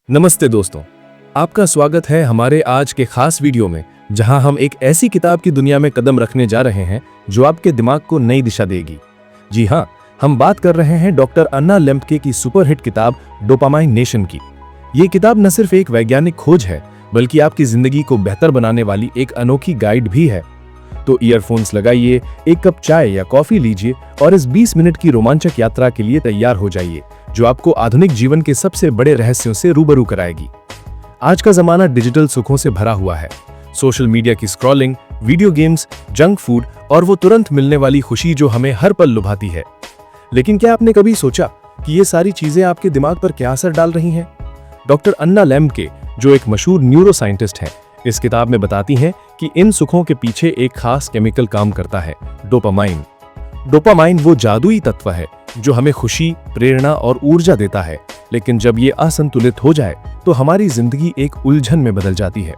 नमस्ते दोस्तों, आपका स्वागत है हमारे आज के खास वीडियो में, जहां हम एक ऐसी किताब की दुनिया में कदम रखने जा रहे हैं जो आपके दिमाग को नई दिशा देगी। जी हां, हम बात कर रहे हैं डॉक्टर अन्ना लेम्प्टे की सुपरहिट किताब डोपामाइन नेशन की। ये किताब न सिर्फ एक वैज्ञानिक खोज है, बल्कि आपकी जिंदगी को बेहतर बनाने वाली एक अनोखी गाइड भी है। तो ईयरफोन्स लगाइए, एक कप चाय या कॉफी लीजिए और इस 20 मिनट की रोमांचक यात्रा के लिए तैयार हो जाइए, जो आपको आधुनिक जीवन के सबसे बड़े रहस्यों से रूबरू कराएगी। आज का जमाना डिजिटल सुखों से भरा हुआ है। सोशल मीडिया की scrolling, video games, junk food और वो तुरंत मिलने वाली खुशी जो हमें हर पल लुभाती है। लेकिन क्या आपने कभी सोचा कि ये सारी चीजें आपके दिमाग पर क्या असर डाल रही हैं? डॉक्टर अन्ना लेम्प्टे, जो एक मशहूर न्यूरो साइंटिस्ट हैं, इस किताब में बताती हैं कि इन सुखों के पीछे एक खास केमिकल काम करता है, डोपामाइन। डोपामाइन वो जादुई तत्व है जो हमें खुशी, प्रेरणा और ऊर्जा देता है, लेकिन जब ये असंतुलित हो जाए तो हमारी जिंदगी एक उलझन में बदल जाती है।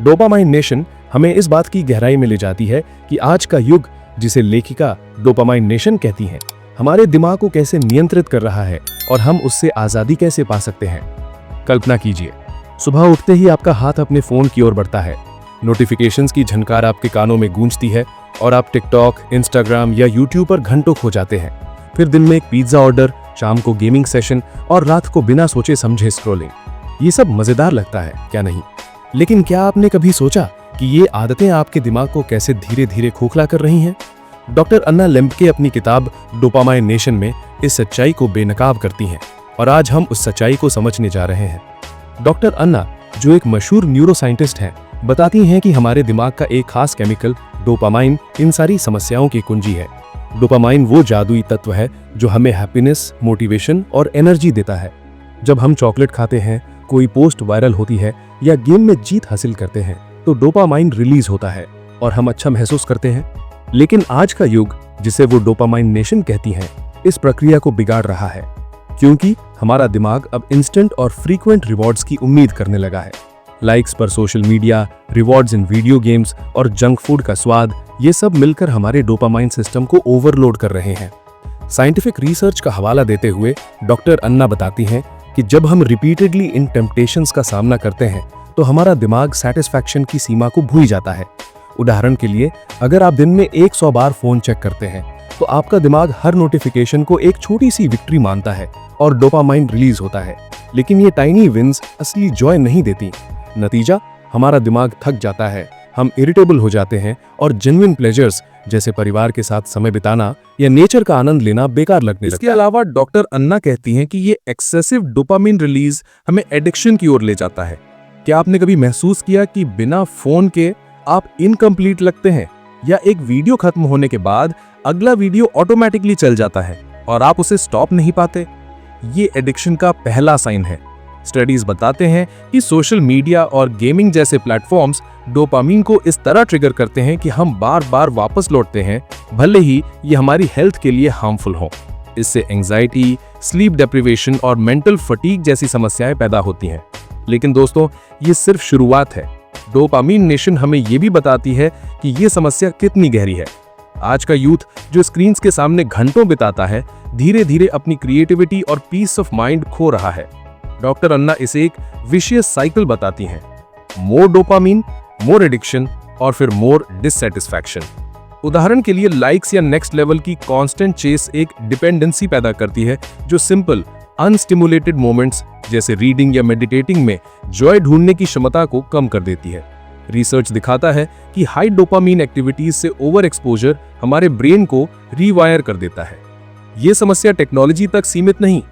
डोपामाइन नेशन हमें इस बात की गहराई में ले जाती है कि आज का युग, जिसे लेखिका डोपामाइन नेशन कहती हैं, हमारे दिमाग को कैसे नियंत्रित कर रहा है और हम उससे आजादी कैसे पा सकते हैं। कल्पना कीजिए, सुबह उठते ही आपका हाथ अपने फोन की ओर बढ़ता है, नोटिफिकेशंस की झनकार आपके कानों में गूंजती है और आप टिकटॉक, इंस्टाग्राम या यूट्यूब पर घंटों खो जाते हैं। फिर दिन में एक पिज्जा ऑर्डर, शाम को गेमिंग सेशन और रात को बिना सोचे समझे स्क्रॉलिंग। ये सब मजेदार लगता है, क्या नहीं? लेकिन क्या आपने कभी सोचा कि ये आदतें आपके दिमाग को कैसे धीरे धीरे खोखला कर रही हैं? डॉक्टर अन्ना लेम्प्टे अपनी किताब डोपामाइन नेशन में इस सच्चाई को बेनकाब करती हैं और आज हम उस सच्चाई को समझने जा रहे हैं। डॉक्टर अन्ना, जो एक मशहूर न्यूरो साइंटिस्ट हैं, बताती हैं कि हमारे दिमाग का एक खास केमिकल डोपामाइन इन सारी समस्याओं की कुंजी है। डोपामाइन वो जादुई तत्व है जो हमें हैप्पीनेस, मोटिवेशन और एनर्जी देता है। जब हम चॉकलेट खाते हैं, कोई पोस्ट वायरल होती है या गेम में जीत हासिल करते हैं, तो डोपामाइन रिलीज होता है और हम अच्छा महसूस करते हैं। लेकिन आज का युग, जिसे वो डोपामाइन नेशन कहती हैं, इस प्रक्रिया को बिगाड़ रहा है, क्योंकि हमारा दिमाग अब इंस्टेंट और फ्रीक्वेंट रिवॉर्ड्स की उम्मीद करने लगा है। लाइक्स पर सोशल मीडिया, रिवॉर्ड्स इन वीडियो गेम्स और जंक फूड का स्वाद, ये सब मिलकर हमारे डोपामाइन सिस्टम को ओवरलोड कर रहे हैं। साइंटिफिक रिसर्च का हवाला देते हुए डॉक्टर अन्ना बताती हैं कि जब हम रिपीटेडली इन टेम्पटेशंस का सामना करते हैं, तो हमारा दिमाग सेटिस्फैक्शन की सीमा को भूल जाता है। उदाहरण के लिए, अगर आप दिन में 100 बार फोन चेक करते हैं, तो आपका दिमाग हर नोटिफिकेशन को एक छोटी सी विक्ट्री मानता है और डोपामाइन रिलीज होता है। लेकिन ये टाइनी विन्स असली जॉय नहीं देती। नतीजा, हमारा दिमाग थक जाता है, हम इरिटेबल हो जाते हैं और जेन्युइन प्लेजर्स जैसे परिवार के साथ समय बिताना या नेचर का आनंद लेना बेकार लगने लगता है। इसके अलावा डॉक्टर अन्ना कहती हैं कि ये एक्सेसिव डोपामिन रिलीज हमें एडिक्शन की ओर ले जाता है। क्या आपने कभी महसूस किया कि बिना फोन के आप इनकम्प्लीट लगते हैं, या एक वीडियो खत्म होने के बाद अगला वीडियो ऑटोमेटिकली चल जाता है और आप उसे स्टॉप नहीं पाते? ये एडिक्शन का पहला साइन है। स्टडीज बताते हैं कि सोशल मीडिया और गेमिंग जैसे प्लेटफॉर्म्स डोपामिन को इस तरह ट्रिगर करते हैं कि हम बार बार वापस लौटते हैं, भले ही ये हमारी हेल्थ के लिए हार्मफुल हो। इससे एंजाइटी, स्लीप डेप्रिवेशन और मेंटल फटीग जैसी समस्याएं पैदा होती हैं। लेकिन दोस्तों, ये सिर्फ शुरुआत है। डोपामिन नेशन हमें ये भी बताती है कि ये समस्या कितनी गहरी है। आज का यूथ, जो स्क्रीन्स के सामने घंटों बिताता है, धीरे धीरे अपनी क्रिएटिविटी और पीस ऑफ माइंड खो रहा है। डॉक्टर अन्ना इसे एक विशियस साइकिल बताती हैं: मोर डोपामिन, मोर एडिक्शन और फिर मोर डिससैटिस्फैक्शन। उदाहरण के लिए, लाइक्स या नेक्स्ट लेवल की कांस्टेंट चेस एक डिपेंडेंसी पैदा करती है जो सिंपल, अनस्टिमुलेटेड मोमेंट्स जैसे रीडिंग या मेडिटेटिंग में जॉय ढूंढने की क्षमता को कम कर देती है। रिसर्च दिखाता है कि हाई डोपामिन एक्टिविटीज से ओवर एक्सपोजर हमारे ब्रेन को रीवायर कर देता है। ये समस्या टेक्नोलॉजी तक सीमित नहीं।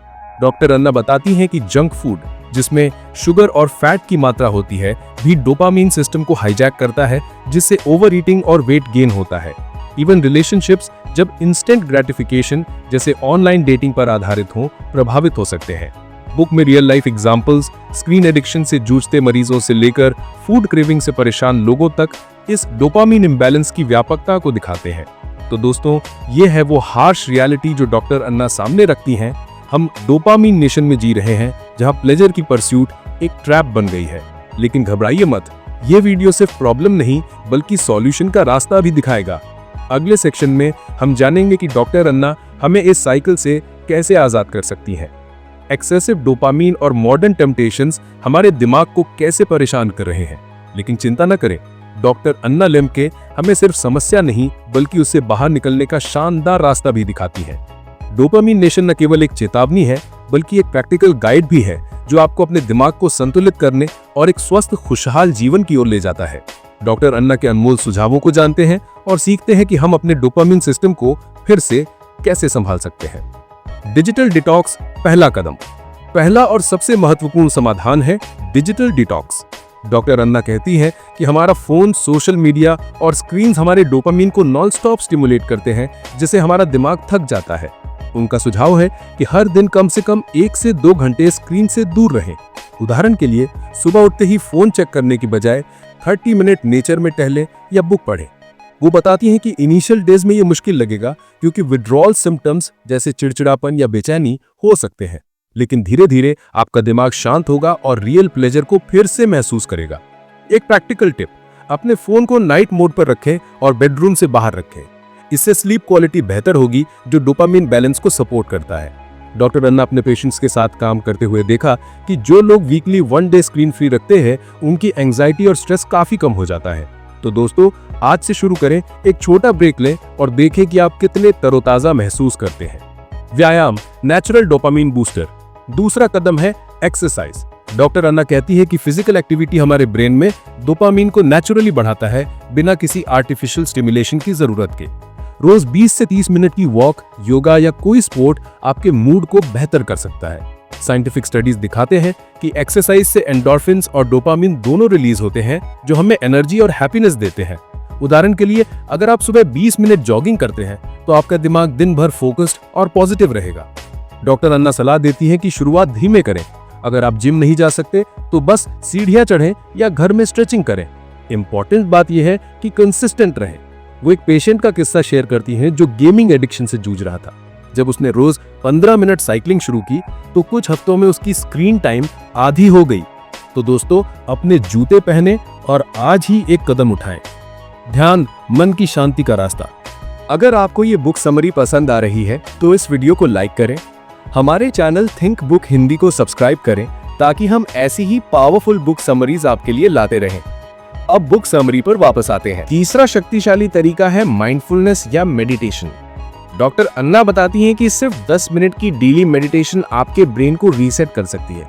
डॉक्टर अन्ना बताती हैं कि जंक फूड, जिसमें शुगर और फैट की मात्रा होती है, भी डोपामिन सिस्टम को हाईजैक करता है, जिससे ओवर ईटिंग और वेट गेन होता है। इवन रिलेशनशिप्स, जब इंस्टेंट ग्रेटिफिकेशन जैसे ऑनलाइन डेटिंग पर आधारित हों, प्रभावित हो सकते हैं। बुक में real life examples screen addiction से जूझते मरीजों से लेकर फूड क्रेविंग से परेशान लोगों तक इस डोपामिन इम्बैलेंस की व्यापकता को दिखाते हैं। तो दोस्तों, ये है वो हार्श रियलिटी जो डॉक्टर अन्ना सामने रखती हैं। हम डोपामिन नेशन में जी रहे हैं, जहां प्लेजर की परस्यूट एक ट्रैप बन गई है। लेकिन घबराइए मत, ये वीडियो सिर्फ प्रॉब्लम नहीं, बल्कि सॉल्यूशन का रास्ता भी दिखाएगा। अगले सेक्शन में हम जानेंगे कि डॉक्टर अन्ना हमें इस साइकिल से कैसे आजाद कर सकती हैं। एक्सेसिव डोपामीन और मॉडर्न टेम्पटेशंस हमारे दिमाग को कैसे परेशान कर रहे हैं। लेकिन चिंता न करें, डॉक्टर अन्ना लेमके हमें सिर्फ समस्या नहीं बल्कि उससे बाहर निकलने का शानदार रास्ता भी दिखाती है। डोपामीन नेशन न केवल एक चेतावनी है बल्कि एक प्रैक्टिकल गाइड भी है जो आपको अपने दिमाग को संतुलित करने और एक स्वस्थ खुशहाल जीवन की ओर ले जाता है। डॉक्टर अन्ना के अनमोल सुझावों को जानते हैं और सीखते हैं कि हम अपने डोपामीन सिस्टम को फिर से कैसे संभाल सकते हैं। डिजिटल डिटॉक्स पहला कदम। पहला और सबसे महत्वपूर्ण समाधान है डिजिटल डिटॉक्स। डॉक्टर अन्ना कहती है कि हमारा फोन, सोशल मीडिया और स्क्रीन्स हमारे डोपामीन को नॉन स्टॉप स्टिमुलेट करते हैं, जिससे हमारा दिमाग थक जाता है। उनका सुझाव है कि हर दिन कम से कम 1 से 2 घंटे स्क्रीन से दूर रहें। उदाहरण के लिए सुबह उठते ही फोन चेक करने की बजाय 30 मिनट नेचर में टहलें या बुक पढ़ें। वो बताती हैं कि इनिशियल डेज में ये मुश्किल लगेगा क्योंकि विड्रॉल सिम्टम्स जैसे चिड़चिड़ापन या बेचैनी हो सकते हैं, लेकिन धीरे धीरे आपका दिमाग शांत होगा और रियल प्लेजर को फिर से महसूस करेगा। एक प्रैक्टिकल टिप, अपने फोन को नाइट मोड पर रखें और बेडरूम से बाहर रखें। इससे स्लीप क्वालिटी बेहतर होगी, जो डोपामीन बैलेंस को सपोर्ट करता है। डॉक्टर अन्ना अपने पेशेंट्स के साथ काम करते हुए देखा कि जो लोग वीकली 1 डे स्क्रीन फ्री रखते हैं उनकी एंजाइटी और स्ट्रेस काफी कम हो जाता है। तो दोस्तों, आज से शुरू करें, एक छोटा ब्रेक लें और देखें कि आप कितने तरोताजा महसूस करते हैं। व्यायाम, नेचुरल डोपामीन बूस्टर। दूसरा कदम है एक्सरसाइज। डॉक्टर अन्ना कहती है कि फिजिकल एक्टिविटी हमारे ब्रेन में डोपामीन को नेचुरली बढ़ाता है, बिना किसी आर्टिफिशियल स्टिमुलेशन की जरूरत के। रोज 20 से 30 मिनट की वॉक, योगा या कोई स्पोर्ट आपके मूड को बेहतर कर सकता है। साइंटिफिक स्टडीज दिखाते हैं कि एक्सरसाइज से एंडोर्फिन्स और डोपामीन दोनों रिलीज होते हैं, जो हमें एनर्जी और हैप्पीनेस देते हैं। उदाहरण के लिए, अगर आप सुबह 20 मिनट जॉगिंग करते हैं तो आपका दिमाग दिन भर फोकस्ड और पॉजिटिव रहेगा। डॉक्टर अन्ना सलाह देती हैं कि शुरुआत धीमे करें। अगर आप जिम नहीं जा सकते तो बस सीढ़ियां चढ़ें या घर में स्ट्रेचिंग करें। इंपॉर्टेंट बात यह है कि कंसिस्टेंट रहें। वो एक पेशेंट का किस्सा शेयर करती हैं जो गेमिंग एडिक्शन से जूझ रहा था। जब उसने रोज 15 मिनट साइकिलिंग शुरू की तो कुछ हफ्तों में उसकी स्क्रीन टाइम आधी हो गई। तो दोस्तों, अपने जूते पहने और आज ही एक कदम उठाएं। ध्यान, मन की शांति का रास्ता। अगर आपको ये बुक समरी पसंद आ रही है तो इस वीडियो को लाइक करें। हमारे चैनल थिंक बुक हिंदी को सब्सक्राइब करें ताकि हम ऐसी ही पावरफुल बुक समरीज आपके लिए लाते रहें। अब बुक समरी पर वापस आते हैं। तीसरा शक्तिशाली तरीका है माइंडफुलनेस या मेडिटेशन। डॉक्टर अन्ना बताती हैं कि सिर्फ 10 मिनट की डेली मेडिटेशन आपके ब्रेन को रीसेट कर सकती है।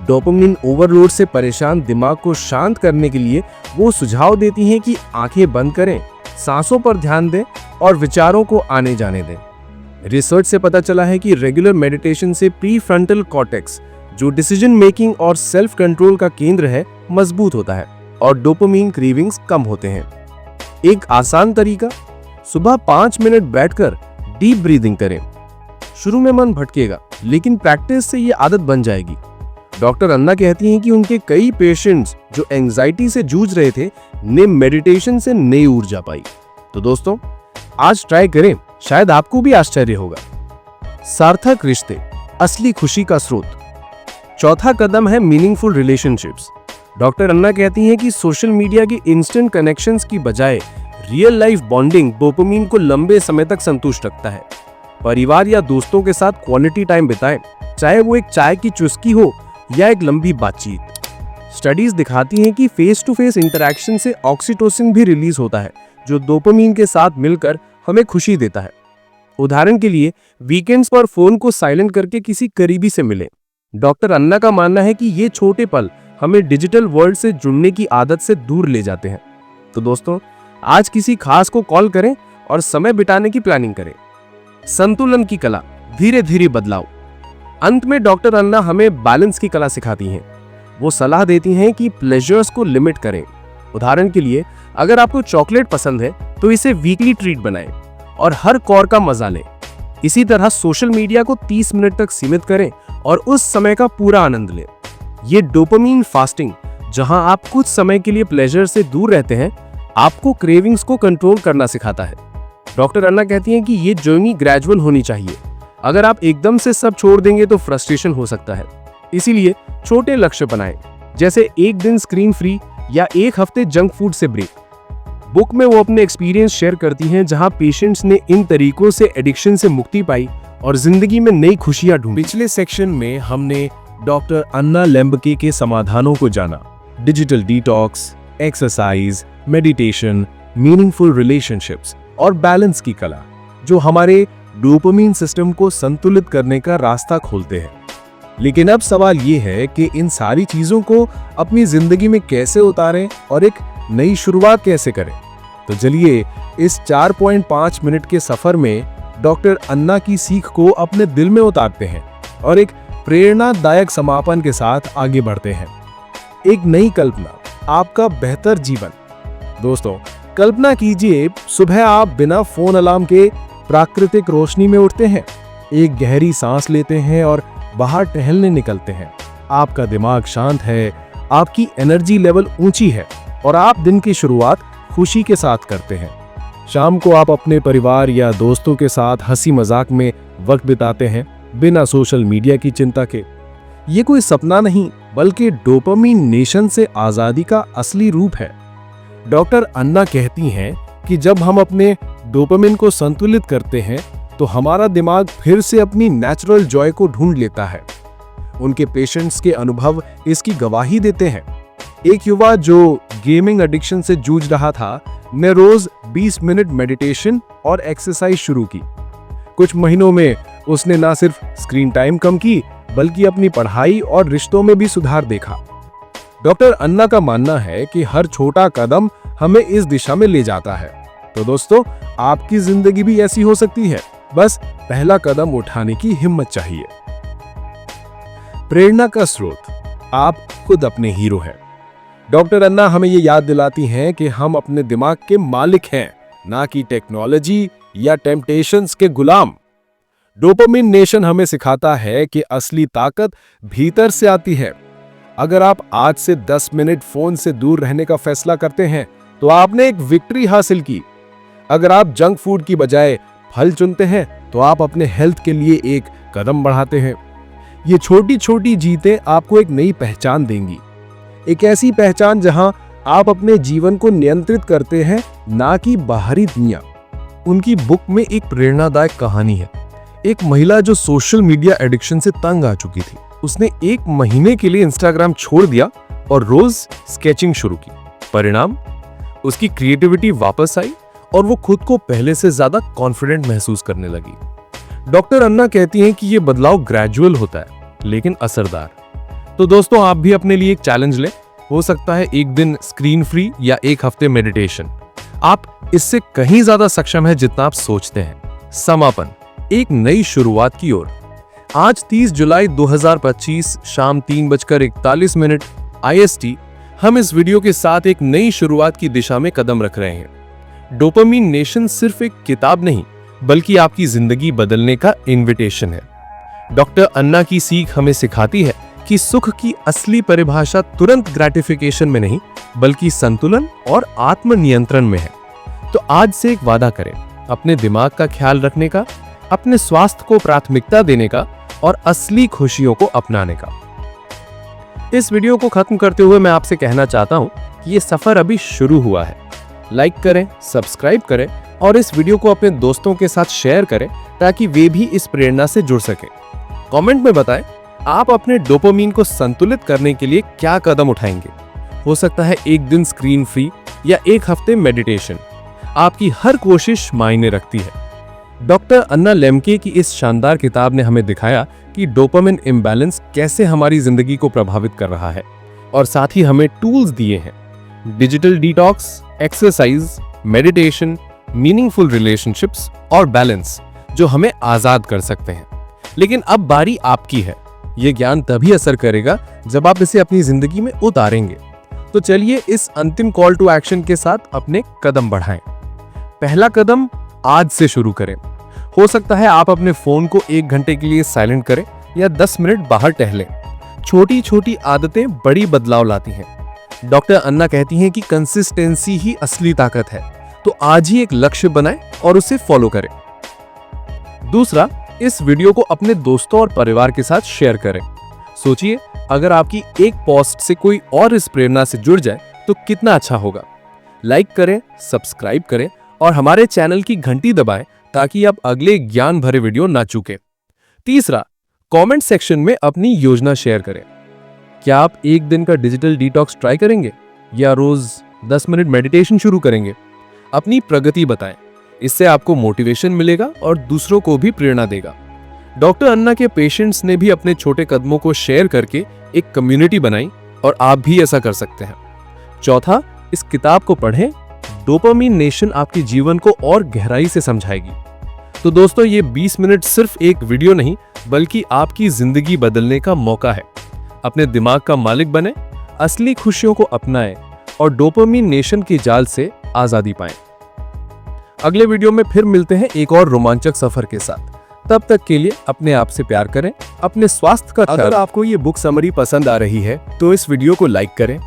डोपामिन ओवरलोड से परेशान दिमाग को शांत करने के लिए वो सुझाव देती हैं कि आंखें बंद करें, सांसों पर ध्यान दें और विचारों को आने जाने दें। रिसर्च से पता चला है कि रेगुलर मेडिटेशन से प्रीफ्रंटल कॉर्टेक्स, जो डिसीजन मेकिंग और सेल्फ कंट्रोल का केंद्र है, मजबूत होता है और डोपामिन क्रेविंग्स कम होते हैं। एक आसान तरीका, सुबह 5 मिनट बैठकर डीप ब्रीदिंग करें। शुरू में मन भटकेगा, लेकिन प्रैक्टिस से ये आदत बन जाएगी। डॉक्टर अन्ना कहती हैं कि उनके कई पेशेंट्स जो एंजाइटी से जूझ रहे थे ने मेडिटेशन से नई ऊर्जा पाई। तो दोस्तों, आज ट्राई करें, शायद आपको भी आश्चर्य होगा। सार्थक रिश्ते, असली खुशी का स्रोत। चौथा कदम है मीनिंगफुल रिलेशनशिप्स। डॉक्टर अन्ना कहती हैं कि सोशल मीडिया की इंस्टेंट कनेक्शंस की बजाय रियल लाइफ बॉन्डिंग डोपामिन को लंबे समय तक संतुष्ट रखता है। परिवार या दोस्तों के साथ क्वालिटी टाइम बिताएं, चाहे वो एक चाय की चुस्की हो या एक लंबी बातचीत। स्टडीज दिखाती हैं कि फेस टू फेस इंटरैक्शन से ऑक्सीटोसिन भी रिलीज होता है, जो डोपामिन के साथ मिलकर हमें खुशी देता है। उदाहरण के लिए, वीकेंड्स पर फोन को साइलेंट करके किसी करीबी से मिलें। डॉक्टर अन्ना का मानना है कि ये छोटे पल हमें डिजिटल वर्ल्ड से जुड़ने की आदत से दूर ले जाते हैं। तो दोस्तों, आज किसी खास को कॉल करें और समय बिताने की प्लानिंग करें। संतुलन की कला, धीरे धीरे बदलाव। अंत में डॉक्टर अन्ना हमें बैलेंस की कला सिखाती हैं। वो सलाह देती हैं कि प्लेजर्स को लिमिट करें। उदाहरण के लिए, अगर आपको चॉकलेट पसंद है तो इसे वीकली ट्रीट बनाएं और हर कौर का मजा लें। इसी तरह सोशल मीडिया को 30 मिनट तक सीमित करें और उस समय का पूरा आनंद लें। ये डोपामिन फास्टिंग, जहां आप कुछ समय के लिए प्लेजर से दूर रहते हैं, आपको क्रेविंग्स को कंट्रोल करना सिखाता है। डॉक्टर अन्ना कहती हैं कि ये जर्नी ग्रेजुअल होनी चाहिए। अगर आप एकदम से सब छोड़ देंगे तो फ्रस्ट्रेशन हो सकता है। इसीलिए छोटे लक्ष्य बनाएं, जैसे एक दिन स्क्रीन फ्री या एक हफ्ते जंक फूड से ब्रेक। बुक में वो अपने एक्सपीरियंस शेयर करती हैं, जहां पेशेंट्स ने इन तरीकों से एडिक्शन से मुक्ति पाई और जिंदगी में नई खुशियां ढूंढी। पिछले सेक्शन में हमने डॉक्टर अन्ना लेम्बके के समाधानों को जाना। Digital detox, exercise, meditation, meaningful relationships और बैलेंस की कला, जो हमारे डोपामिन सिस्टम को संतुलित करने का रास्ता खोलते हैं। लेकिन अब सवाल ये है कि इन सारी चीजों को अपनी जिंदगी में कैसे उतारें और एक नई शुरुआत कैसे करें। तो चलिए इस 4.5 मिनट के सफर में डॉक्टर अन्ना की सीख को अपने दिल में उतारते हैं और एक प्रेरणादायक समापन के साथ आगे बढ़ते हैं। एक नई कल्पना, आपका बेहतर जीवन। दोस्तों, कल्पना कीजिए सुबह आप बिना फोन अलार्म के प्राकृतिक रोशनी में उठते हैं, एक गहरी सांस लेते हैं और बाहर टहलने निकलते हैं। आपका दिमाग शांत है, आपकी एनर्जी लेवल ऊंची है और आप दिन की शुरुआत खुशी के साथ करते हैं। शाम को आप अपने परिवार या दोस्तों के साथ हंसी मजाक में वक्त बिताते हैं, बिना सोशल मीडिया की चिंता के। ये कोई सपना नहीं, बल्कि डोपामिन नेशन से आजादी का असली रूप है। डॉक्टर अन्ना कहती हैं कि जब हम अपने डोपामिन को संतुलित करते हैं तो हमारा दिमाग फिर से अपनी नेचुरल जॉय को ढूंढ लेता है। उनके पेशेंट्स के अनुभव इसकी गवाही देते हैं। एक युवा जो गेमिंग एडिक्शन से जूझ रहा था ने रोज 20 मिनट मेडिटेशन और एक्सरसाइज शुरू की। कुछ महीनों में उसने न सिर्फ स्क्रीन टाइम कम की, बल्कि अपनी पढ़ाई और रिश्तों में भी सुधार देखा। डॉक्टर अन्ना का मानना है कि हर छोटा कदम हमें इस दिशा में ले जाता है। तो दोस्तों, आपकी जिंदगी भी ऐसी हो सकती है, बस पहला कदम उठाने की हिम्मत चाहिए। प्रेरणा का स्रोत, आप खुद अपने हीरो हैं। डॉक्टर अन्ना हमें ये याद दिलाती हैं कि हम अपने दिमाग के मालिक हैं, ना कि टेक्नोलॉजी या टेम्पटेशंस के गुलाम। डोपामिन नेशन हमें सिखाता है कि असली ताकत भीतर से आती है। अगर आप आज से 10 मिनट फोन से दूर रहने का फैसला करते हैं तो आपने एक विक्ट्री हासिल की। अगर आप जंक फूड की बजाय फल चुनते हैं तो आप अपने हेल्थ के लिए एक कदम बढ़ाते हैं। ये छोटी छोटी जीतें आपको एक नई पहचान देंगी, एक ऐसी पहचान जहां आप अपने जीवन को नियंत्रित करते हैं, ना कि बाहरी दुनिया। उनकी बुक में एक प्रेरणादायक कहानी है। एक महिला जो सोशल मीडिया एडिक्शन से तंग आ चुकी थी, उसने 1 महीने के लिए इंस्टाग्राम छोड़ दिया और रोज स्केचिंग शुरू की। परिणाम, उसकी क्रिएटिविटी वापस आई और वो खुद को पहले से ज्यादा कॉन्फिडेंट महसूस करने लगी। डॉक्टर अन्ना कहती हैं कि ये बदलाव ग्रेजुअल होता है, लेकिन असरदार। तो दोस्तों, आप भी अपने लिए एक चैलेंज लें। हो सकता है एक दिन स्क्रीन फ्री या 1 हफ्ते मेडिटेशन। आप इससे कहीं ज्यादा सक्षम है जितना आप सोचते हैं। समापन, एक नई शुरुआत की ओर। आज 30 जुलाई 2025 शाम 3:41 IST हम इस वीडियो के साथ एक नई शुरुआत की दिशा में कदम रख रहे हैं। डोपामिन नेशन सिर्फ एक किताब नहीं, बल्कि आपकी जिंदगी बदलने का इनविटेशन है। डॉक्टर अन्ना की सीख हमें सिखाती है कि सुख की असली परिभाषा तुरंत ग्रेटिफिकेशन में नहीं, बल्कि संतुलन और आत्मनियंत्रण में है। तो आज से एक वादा करें, अपने दिमाग का ख्याल रखने का, अपने स्वास्थ्य को प्राथमिकता देने का और असली खुशियों को अपनाने का। इस वीडियो को खत्म करते हुए मैं आपसे कहना चाहता हूं कि ये सफर अभी शुरू हुआ है। लाइक करें, सब्सक्राइब करें और इस वीडियो को अपने दोस्तों के साथ शेयर करें ताकि वे भी इस प्रेरणा से जुड़ सकें। कमेंट में बताएं आप अपने डोपामिन को संतुलित करने के लिए क्या कदम उठाएंगे। हो सकता है एक दिन स्क्रीन फ्री या 1 हफ्ते मेडिटेशन। आपकी हर कोशिश मायने रखती है। डॉक्टर अन्ना लेम्बके की इस शानदार किताब ने हमें दिखाया कि डोपामिन इम्बैलेंस कैसे हमारी जिंदगी को प्रभावित कर रहा है और साथ ही हमें टूल्स दिए हैं, digital detox, exercise, meditation, meaningful relationships और बैलेंस, जो हमें आजाद कर सकते हैं। लेकिन अब बारी आपकी है। यह ज्ञान तभी असर करेगा जब आप इसे अपनी जिंदगी में उतारेंगे। तो चलिए इस अंतिम कॉल टू एक्शन के साथ अपने कदम बढ़ाएं। पहला कदम आज से शुरू करें। हो सकता है आप अपने फोन को 1 घंटे के लिए साइलेंट करें या 10 मिनट बाहर टहलें। छोटी छोटी आदतें बड़ी बदलाव लाती हैं। डॉक्टर अन्ना कहती हैं कि कंसिस्टेंसी ही असली ताकत है। तो आज ही एक लक्ष्य बनाएं और उसे फॉलो करें। दूसरा, इस वीडियो को अपने दोस्तों और परिवार के साथ शेयर करें। सोचिए, अगर आपकी एक पोस्ट से कोई और इस प्रेरणा से जुड़ जाए तो कितना अच्छा होगा। लाइक करें, सब्सक्राइब करें और हमारे चैनल की घंटी दबाएं ताकि आप अगले ज्ञान भरे वीडियो ना चूकें। तीसरा, कमेंट सेक्शन में अपनी योजना शेयर करें। क्या आप एक दिन का डिजिटल डिटॉक्स ट्राई करेंगे या रोज 10 मिनट मेडिटेशन शुरू करेंगे? अपनी प्रगति बताएं। इससे आपको मोटिवेशन मिलेगा और दूसरों को भी प्रेरणा देगा। डॉक्टर अन्ना के पेशेंट्स ने भी अपने छोटे कदमों को शेयर करके एक कम्युनिटी बनाई और आप भी ऐसा कर सकते हैं। चौथा, इस किताब को पढ़ें। डोपामिन नेशन आपके जीवन को और गहराई से समझाएगी। तो दोस्तों, ये 20 मिनट सिर्फ एक वीडियो नहीं बल्कि आपकी जिंदगी बदलने का मौका है। अपने दिमाग का मालिक बने, असली खुशियों को अपनाएं और डोपामिन नेशन के जाल से आजादी पाएं। अगले वीडियो में फिर मिलते हैं एक और रोमांचक सफर के साथ। तब तक के लिए अपने आप से प्यार करें, अपने स्वास्थ्य का ख्याल। अगर आपको ये बुक समरी पसंद आ रही है तो इस वीडियो को लाइक करें,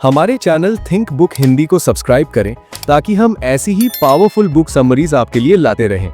हमारे चैनल थिंक बुक हिंदी को सब्सक्राइब करें ताकि हम ऐसी ही पावरफुल बुक समरीज आपके लिए लाते रहें।